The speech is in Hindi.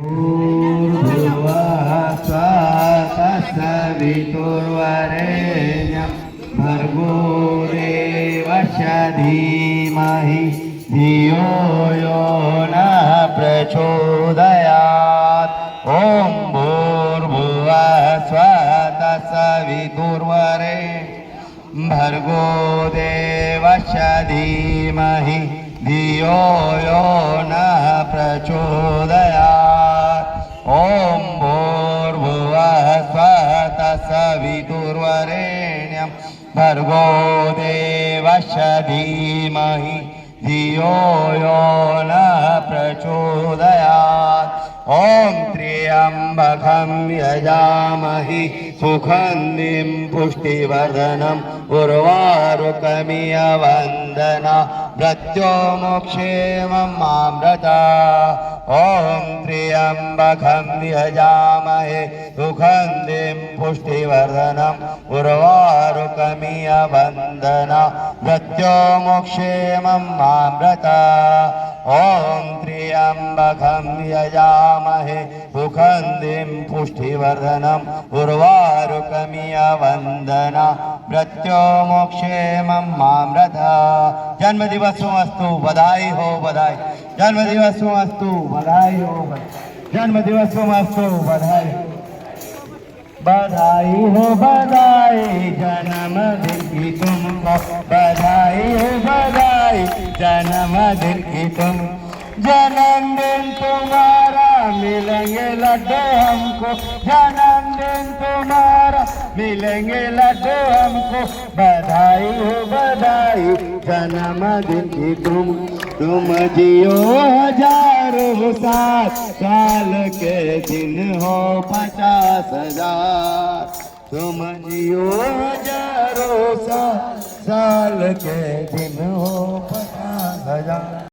भूर्भुवः स्वः सवितुर्वरेण्यं भर्गो देवस्य धीमहि धियो यो नः प्रचोदयात्। ॐ भूर्भुवः स्वः सवितुर्वरेण्यं भर्गो देवस्य धीमहि धियो यो नः प्रचोदयात्। ॐ भूर्भुवः स्वः सवितुर्वरेण्यं भर्गो देवस्य धीमहि धियो यो नः प्रचोदयात्। ॐ त्र्यम्बकं यजामहे सुगन्धिं पुष्टिवर्धनम् उर्वारुकमिव वन्दनात् मृत्युमुक्षेममामृता। ॐ त्र्यम्बकं यजामहे सुगन्धिं पुष्टिवर्धनम् उर्वारुकमिव वन्दनात् मृत्युमुक्षेममामृता। ॐ त्र्यम्बकं यजामहे सुगन्धिं पुष्टिवर्धनम् उर्वारुकमिव वन्दनात् मृत्युमुक्षेममामृता। जन्मदिवसोऽस्तु, बधाई हो बधाई। जन्मदिवसोऽस्तु, बधाई हो जन्मदिवसोऽस्तु, बधाई बधाई हो बधाई जन्मदिन की तुमको। बधाई हो बधाई जन्मदिन की तुम। जन्मदिन तुम्हारा मिलेंगे लड्डू हमको। जन्मदिन तुम्हारा मिलेंगे लड्डू हमको। बधाई हो बधाई जन्मदिन की तुम। तुम जियो हजारों साल के दिन हो 50,000। तुम जियो हजारों साल के दिन हो 50,000।